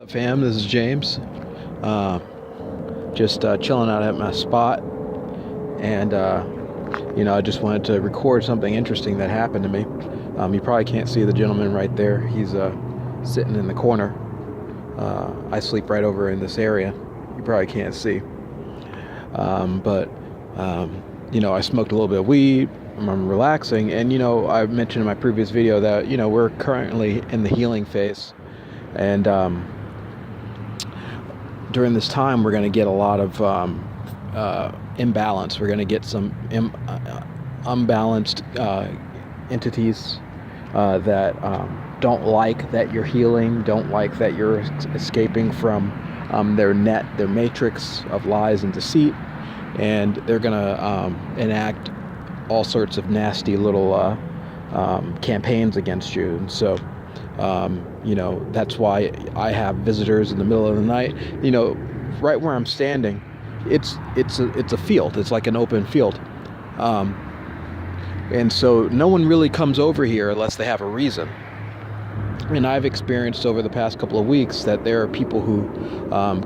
Fam, this is James. Uh, just chilling out at my spot, and I just wanted to record something interesting that happened to me. You probably can't see the gentleman right there. He's sitting in the corner. I sleep right over in this area. You probably can't see, but I smoked a little bit of weed. I'm relaxing, and I mentioned in my previous video that we're currently in the healing phase, and during this time, we're going to get a lot of imbalance. We're going to get some unbalanced entities that don't like that you're healing, don't like that you're escaping from their matrix of lies and deceit, and they're going to enact all sorts of nasty little campaigns against you. And so that's why I have visitors in the middle of the night. Right where I'm standing, it's a field. It's like an open field, and so no one really comes over here unless they have a reason. And I've experienced over the past couple of weeks that there are people who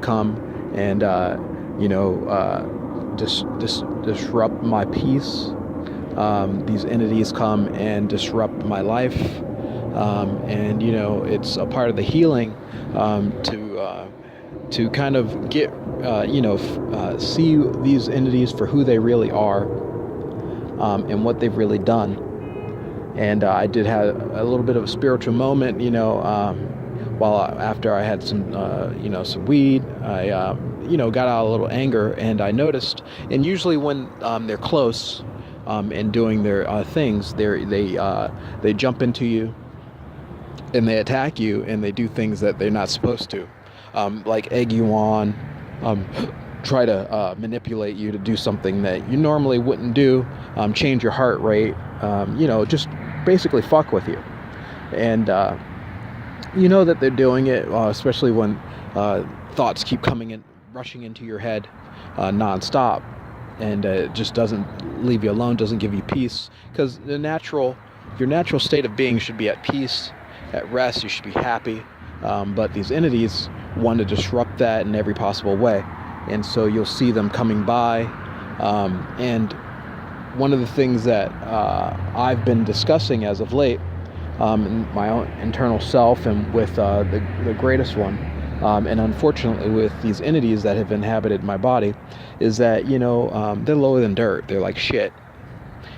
come and disrupt my peace. These entities come and disrupt my life. And it's a part of the healing to kind of get see these entities for who they really are, and what they've really done. And I did have a little bit of a spiritual moment, after I had some weed. I got out a little anger, and I noticed. And usually when they're close and doing their things, they jump into you. And they attack you, and they do things that they're not supposed to, like egg you on, try to manipulate you to do something that you normally wouldn't do, change your heart rate, just basically fuck with you. And you know that they're doing it, especially when thoughts keep coming in, rushing into your head nonstop, and it just doesn't leave you alone, doesn't give you peace, because your natural state of being should be at peace. At rest, you should be happy, but these entities want to disrupt that in every possible way, and so you'll see them coming by. And one of the things that I've been discussing as of late, in my own internal self and with the greatest one, and unfortunately with these entities that have inhabited my body, is that they're lower than dirt. They're like shit.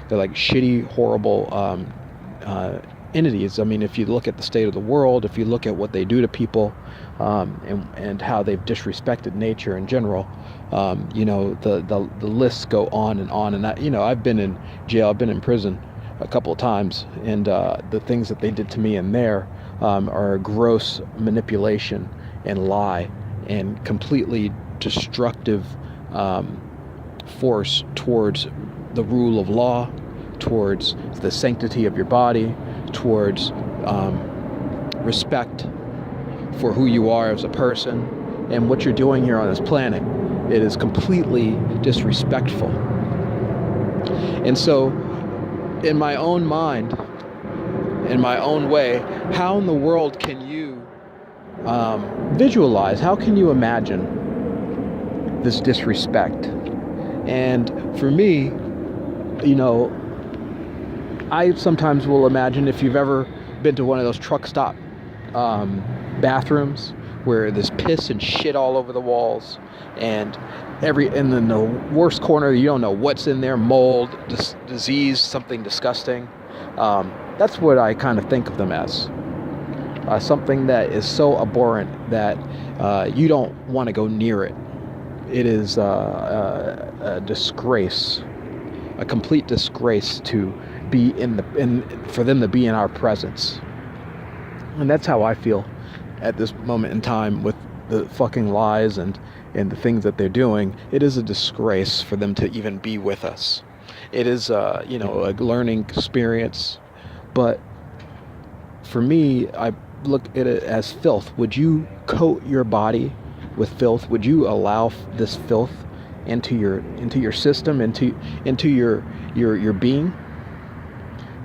They're like shitty, horrible entities. I mean, if you look at the state of the world, if you look at what they do to people, and how they've disrespected nature in general, the lists go on and on. And I've been in jail, I've been in prison a couple of times, and the things that they did to me in there are gross manipulation and lie and completely destructive force towards the rule of law, towards the sanctity of your body, towards respect for who you are as a person and what you're doing here on this planet. It is completely disrespectful. And so, in my own mind, in my own way, how in the world can you visualize, how can you imagine this disrespect? And for me, I sometimes will imagine, if you've ever been to one of those truck stop bathrooms where there's piss and shit all over the walls, and in the worst corner, you don't know what's in there, mold, disease, something disgusting. That's what I kind of think of them as. Something that is so abhorrent that you don't want to go near it. It is a disgrace, a complete disgrace to be for them to be in our presence. And that's how I feel at this moment in time with the fucking lies and the things that they're doing. It is a disgrace for them to even be with us. It is a learning experience, but for me, I look at it as filth. Would you coat your body with filth? Would you allow this filth into your system, into your being?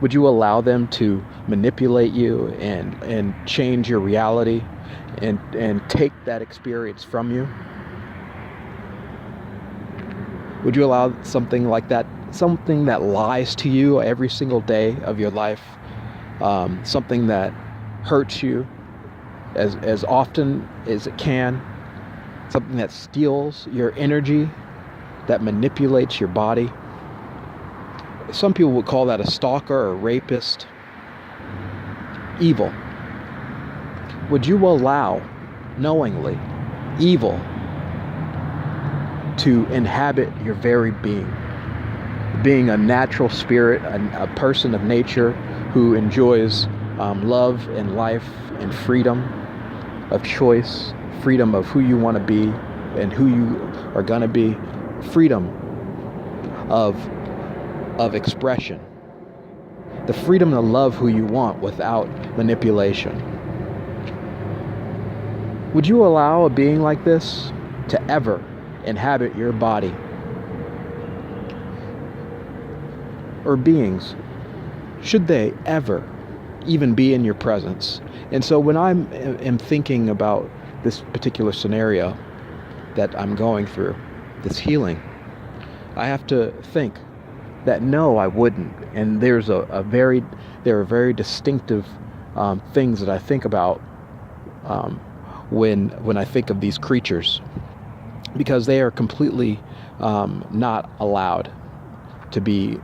Would you allow them to manipulate you and change your reality and take that experience from you? Would you allow something like that, something that lies to you every single day of your life, something that hurts you as often as it can, something that steals your energy, that manipulates your body? Some people would call that a stalker or a rapist. Evil. Would you allow, knowingly, evil to inhabit your very being? Being a natural spirit, a person of nature who enjoys love and life and freedom of choice, freedom of who you want to be and who you are going to be, freedom of expression, the freedom to love who you want without manipulation. Would you allow a being like this to ever inhabit your body? Or beings, should they ever even be in your presence? And so when I am thinking about this particular scenario that I'm going through, this healing, I have to think that no, I wouldn't. And there are very distinctive things that I think about when I think of these creatures, because they are completely not allowed to be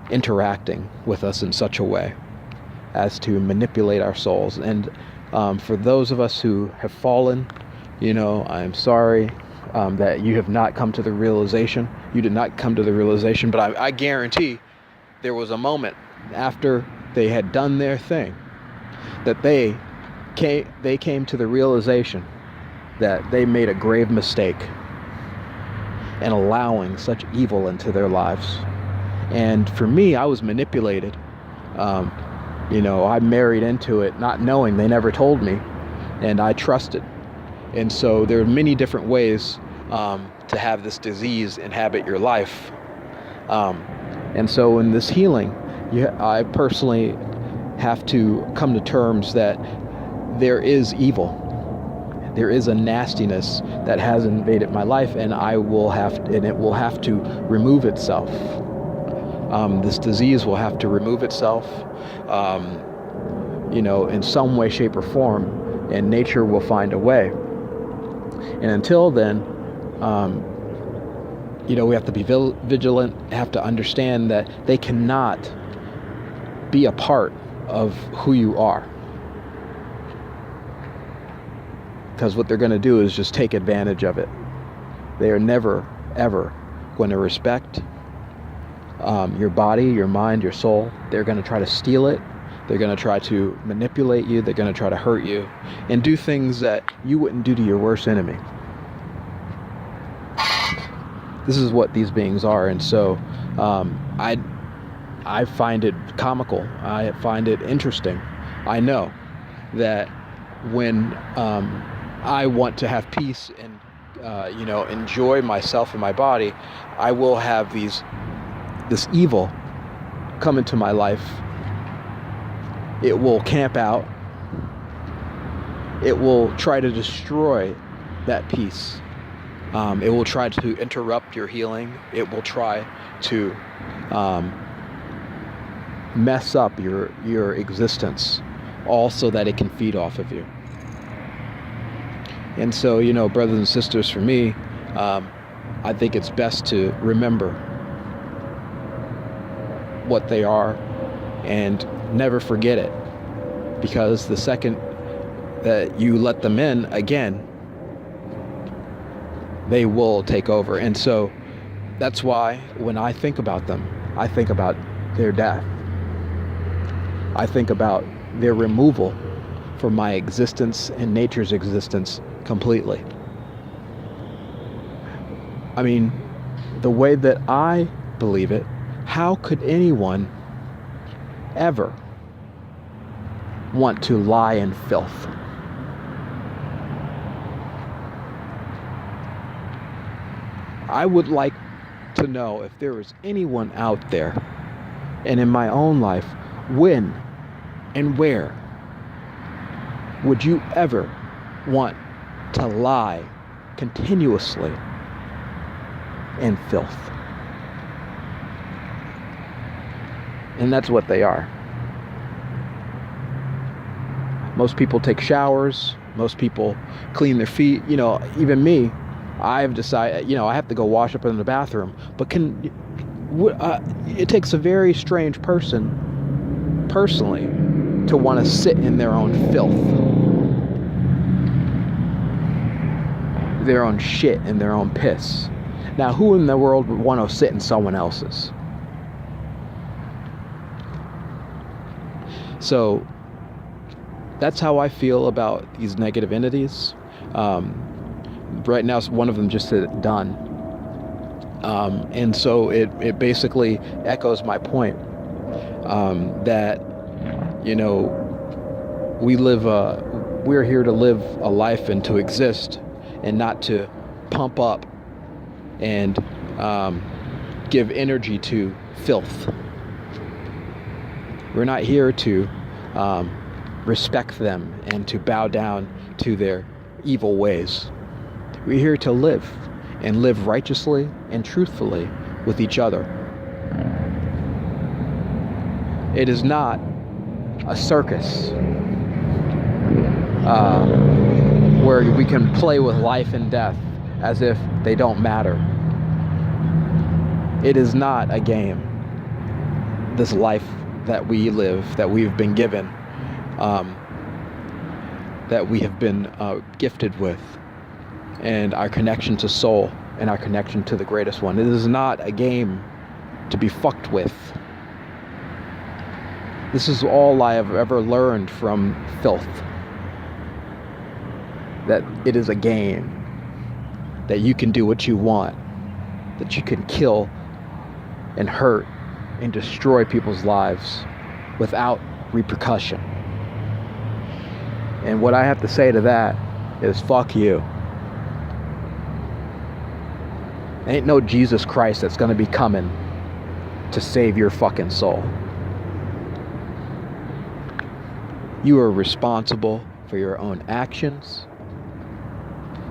interacting with us in such a way as to manipulate our souls. And for those of us who have fallen, I'm sorry that you have not come to the realization. You did not come to the realization, but I guarantee there was a moment after they had done their thing that they came to the realization that they made a grave mistake in allowing such evil into their lives. And for me, I was manipulated. I married into it not knowing. They never told me, and I trusted. And so there are many different ways to have this disease inhabit your life. And so in this healing, I personally have to come to terms that there is evil. There is a nastiness that has invaded my life, and it will have to remove itself. This disease will have to remove itself, in some way, shape, or form, and nature will find a way. And until then, we have to be vigilant, have to understand that they cannot be a part of who you are. Because what they're going to do is just take advantage of it. They are never, ever going to respect your body, your mind, your soul. They're going to try to steal it. They're going to try to manipulate you. They're going to try to hurt you and do things that you wouldn't do to your worst enemy. This is what these beings are. And so I find it comical. I find it interesting. I know that when I want to have peace and enjoy myself and my body, I will have this evil come into my life. It will camp out. It will try to destroy that peace. It will try to interrupt your healing. It will try to mess up your existence, all so that it can feed off of you. And so, brothers and sisters, for me, I think it's best to remember what they are and never forget it. Because the second that you let them in again, they will take over. And so that's why when I think about them, I think about their death. I think about their removal from my existence and nature's existence completely. I mean, the way that I believe it, how could anyone ever want to lie in filth? I would like to know if there is anyone out there, and in my own life, when and where would you ever want to lie continuously in filth? And that's what they are. Most people take showers. Most people clean their feet. Even me, I've decided, I have to go wash up in the bathroom. But it takes a very strange person, personally, to want to sit in their own filth, their own shit and their own piss. Now, who in the world would want to sit in someone else's? So that's how I feel about these negative entities. Right now, one of them just said done. And so it basically echoes my point that, we're here to live a life and to exist and not to pump up and give energy to filth. We're not here to respect them and to bow down to their evil ways. We're here to live and live righteously and truthfully with each other. It is not a circus where we can play with life and death as if they don't matter. It is not a game. This life that we live, that we've been given, that we have been gifted with, and our connection to soul and our connection to the greatest one. It is not a game to be fucked with. This is all I have ever learned from filth. That it is a game. That you can do what you want. That you can kill and hurt and destroy people's lives without repercussion. And what I have to say to that is fuck you. Ain't no Jesus Christ that's gonna be coming to save your fucking soul. You are responsible for your own actions.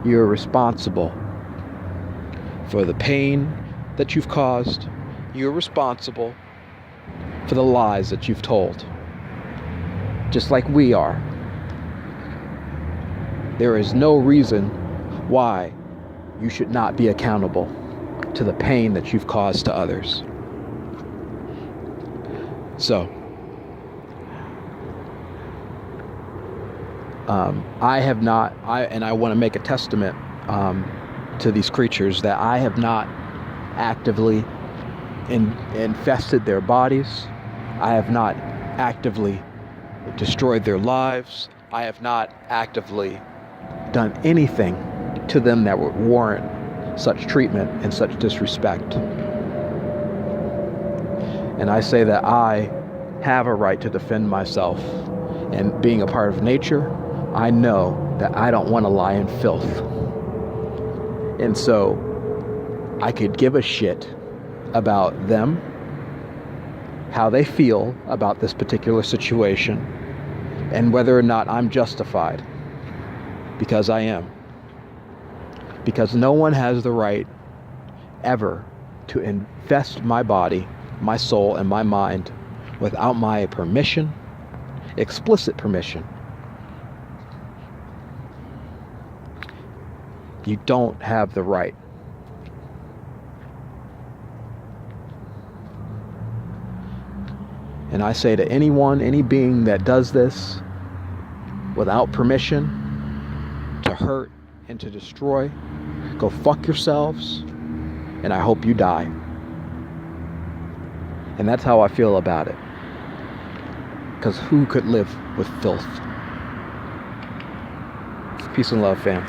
You are responsible for the pain that you've caused. You're responsible for the lies that you've told. Just like we are. There is no reason why you should not be accountable to the pain that you've caused to others. So, I want to make a testament to these creatures that I have not actively infested their bodies. I have not actively destroyed their lives. I have not actively done anything to them that would warrant such treatment and such disrespect. And I say that I have a right to defend myself. And being a part of nature, I know that I don't want to lie in filth. And so I could give a shit about them, how they feel about this particular situation, and whether or not I'm justified. Because I am. Because no one has the right ever to infest my body, my soul, and my mind without my permission, explicit permission. You don't have the right. And I say to anyone, any being that does this without permission, to hurt and to destroy, go fuck yourselves, and I hope you die. And that's how I feel about it. Because who could live with filth? Peace and love, fam.